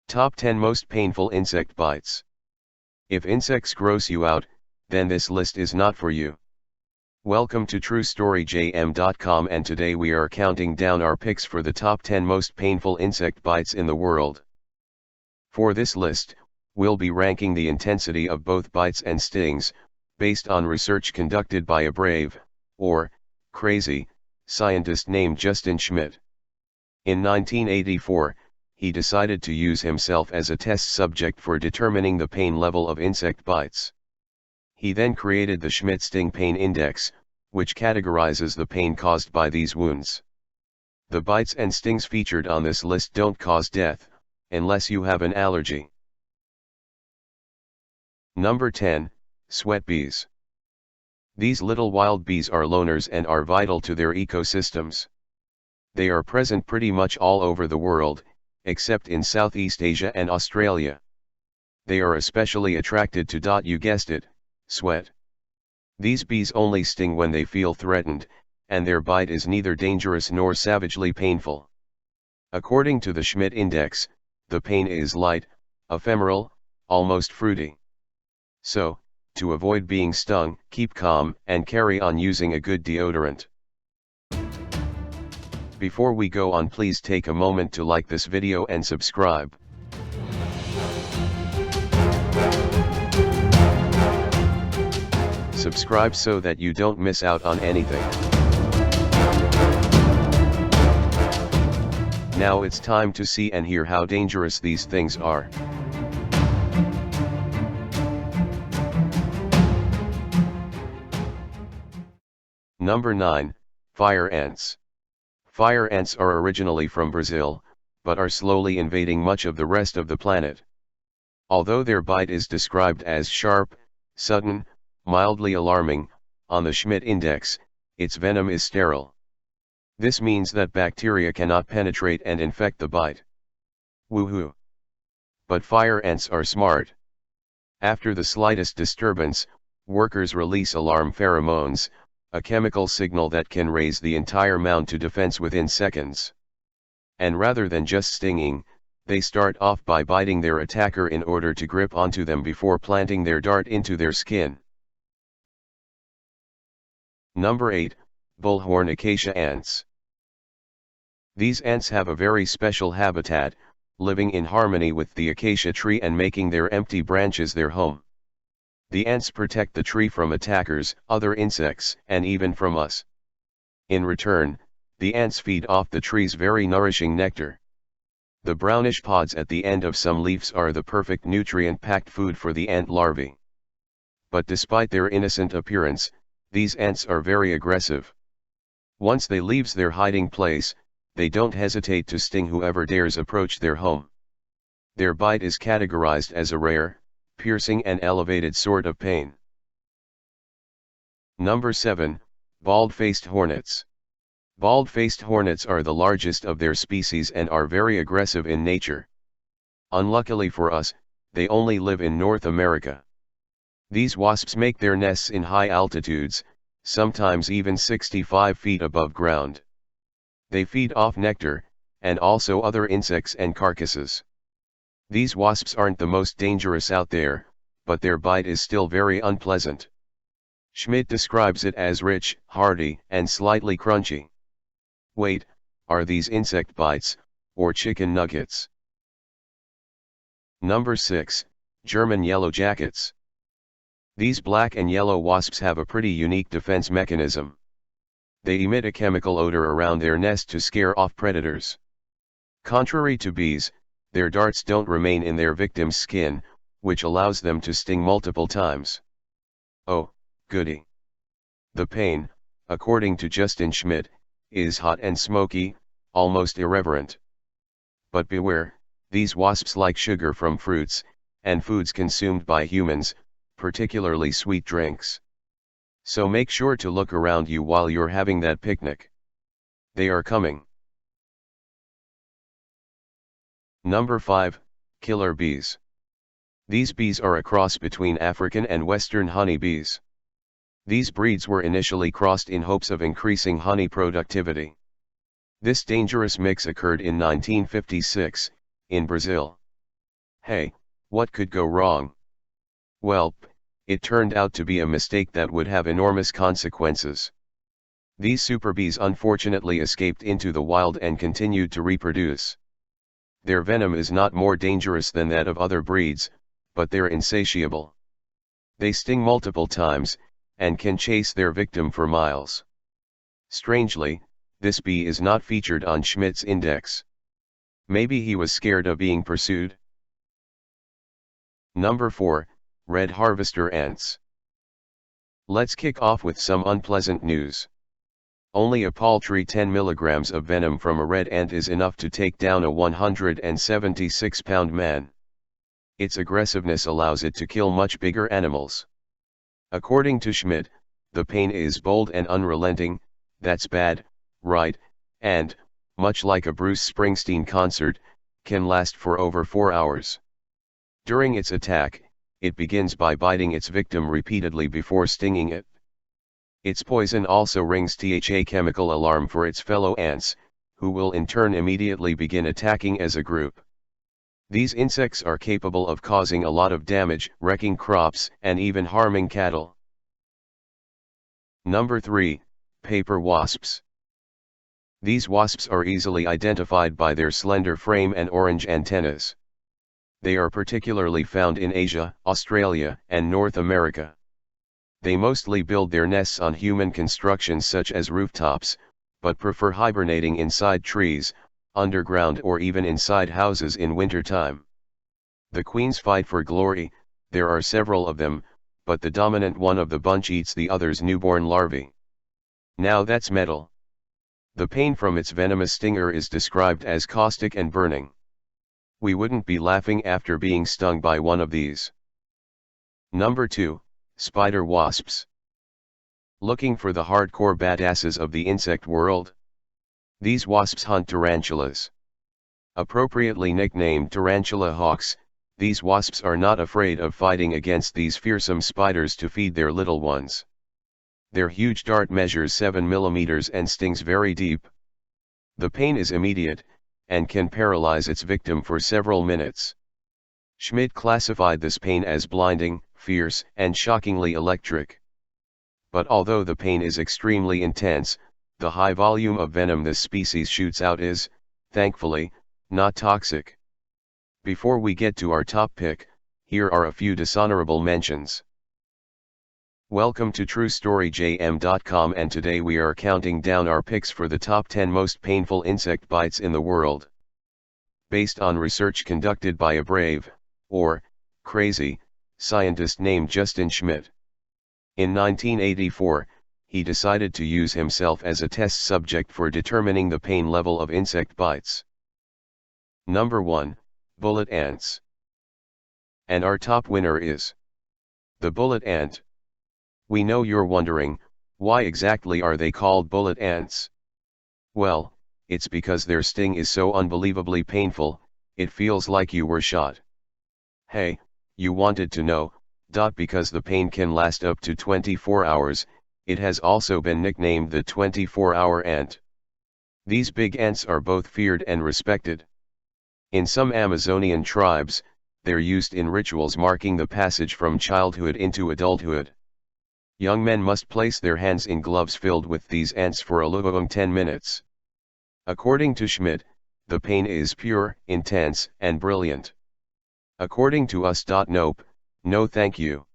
Top 10 Most Painful Insect Bites. If insects gross you out, then this list is not for you. Welcome to TrueStoryJM.com, and today we are counting down our picks for the top 10 most painful insect bites in the world. For this list, we'll be ranking the intensity of both bites and stings, based on research conducted by a brave, or crazy, scientist named Justin Schmidt. In 1984, he decided to use himself as a test subject for determining the pain level of insect bites. He then created the Schmidt Sting Pain Index, which categorizes the pain caused by these wounds. The bites and stings featured on this list don't cause death, unless you have an allergy. Number 10, Sweat Bees. These little wild bees are loners and are vital to their ecosystems. They are present pretty much all over the world, except in Southeast Asia and Australia. They are especially attracted to, you guessed it, sweat. These bees only sting when they feel threatened, and their bite is neither dangerous nor savagely painful. According to the Schmidt Index, the pain is light, ephemeral, almost fruity. So, to avoid being stung, keep calm and carry on using a good deodorant. Before we go on, please take a moment to like this video and subscribe. Subscribe so that you don't miss out on anything. Now it's time to see and hear how dangerous these things are. Number 9, Fire Ants. Fire ants are originally from Brazil, but are slowly invading much of the rest of the planet. Although their bite is described as sharp, sudden, mildly alarming, on the Schmidt Index, its venom is sterile. This means that bacteria cannot penetrate and infect the bite. Woohoo! But fire ants are smart. After the slightest disturbance, workers release alarm pheromones, a chemical signal that can raise the entire mound to defense within seconds. And rather than just stinging, they start off by biting their attacker in order to grip onto them before planting their dart into their skin. Number 8, Bullhorn Acacia Ants. These ants have a very special habitat, living in harmony with the acacia tree and making their empty branches their home. The ants protect the tree from attackers, other insects, and even from us. In return, the ants feed off the tree's very nourishing nectar. The brownish pods at the end of some leaves are the perfect nutrient-packed food for the ant larvae. But despite their innocent appearance, these ants are very aggressive. Once they leave their hiding place, they don't hesitate to sting whoever dares approach their home. Their bite is categorized as a rare, piercing and elevated sort of pain. Number 7, Bald-Faced Hornets. Bald-faced hornets are the largest of their species and are very aggressive in nature. Unluckily for us, they only live in North America. These wasps make their nests in high altitudes, sometimes even 65 feet above ground. They feed off nectar, and also other insects and carcasses. These wasps aren't the most dangerous out there, but their bite is still very unpleasant. Schmidt describes it as rich, hearty, and slightly crunchy. Wait, are these insect bites, or chicken nuggets? Number 6, German Yellow Jackets. These black and yellow wasps have a pretty unique defense mechanism. They emit a chemical odor around their nest to scare off predators. Contrary to bees, their darts don't remain in their victim's skin, which allows them to sting multiple times. Oh, goody. The pain, according to Justin Schmidt, is hot and smoky, almost irreverent. But beware, these wasps like sugar from fruits, and foods consumed by humans, particularly sweet drinks. So make sure to look around you while you're having that picnic. They are coming. Number 5, Killer Bees. These bees are a cross between African and Western honeybees. These breeds were initially crossed in hopes of increasing honey productivity. This dangerous mix occurred in 1956, in Brazil. Hey, what could go wrong? Well, it turned out to be a mistake that would have enormous consequences. These super bees unfortunately escaped into the wild and continued to reproduce. Their venom is not more dangerous than that of other breeds, but they're insatiable. They sting multiple times, and can chase their victim for miles. Strangely, this bee is not featured on Schmidt's index. Maybe he was scared of being pursued? Number 4, Red Harvester Ants. Let's kick off with some unpleasant news. Only a paltry 10 milligrams of venom from a red ant is enough to take down a 176-pound man. Its aggressiveness allows it to kill much bigger animals. According to Schmidt, the pain is bold and unrelenting, that's bad, right, and, much like a Bruce Springsteen concert, can last for over 4 hours. During its attack, it begins by biting its victim repeatedly before stinging it. Its poison also rings a chemical alarm for its fellow ants, who will in turn immediately begin attacking as a group. These insects are capable of causing a lot of damage, wrecking crops, and even harming cattle. Number 3, Paper Wasps. These wasps are easily identified by their slender frame and orange antennas. They are particularly found in Asia, Australia, and North America. They mostly build their nests on human constructions such as rooftops, but prefer hibernating inside trees, underground or even inside houses in wintertime. The queens fight for glory, there are several of them, but the dominant one of the bunch eats the other's newborn larvae. Now that's metal. The pain from its venomous stinger is described as caustic and burning. We wouldn't be laughing after being stung by one of these. Number 2, Spider Wasps. Looking for the hardcore badasses of the insect world? These wasps hunt tarantulas. Appropriately nicknamed tarantula hawks, these wasps are not afraid of fighting against these fearsome spiders to feed their little ones. Their huge dart measures 7 millimeters and stings very deep. The pain is immediate, and can paralyze its victim for several minutes. Schmidt classified this pain as blinding, fierce, and shockingly electric. But although the pain is extremely intense, the high volume of venom this species shoots out is, thankfully, not toxic. Before we get to our top pick, here are a few dishonorable mentions. Welcome to TrueStoryJM.com, and today we are counting down our picks for the top 10 most painful insect bites in the world. Based on research conducted by a brave, or crazy, scientist named Justin Schmidt. In 1984, he decided to use himself as a test subject for determining the pain level of insect bites. Number 1, Bullet Ants. And our top winner is the bullet ant. We know you're wondering, why exactly are they called bullet ants? Well, it's because their sting is so unbelievably painful, it feels like you were shot. Hey, you wanted to know, because the pain can last up to 24 hours, it has also been nicknamed the 24-hour ant. These big ants are both feared and respected. In some Amazonian tribes, they're used in rituals marking the passage from childhood into adulthood. Young men must place their hands in gloves filled with these ants for a long 10 minutes. According to Schmidt, the pain is pure, intense, and brilliant. According to us. Nope, no thank you.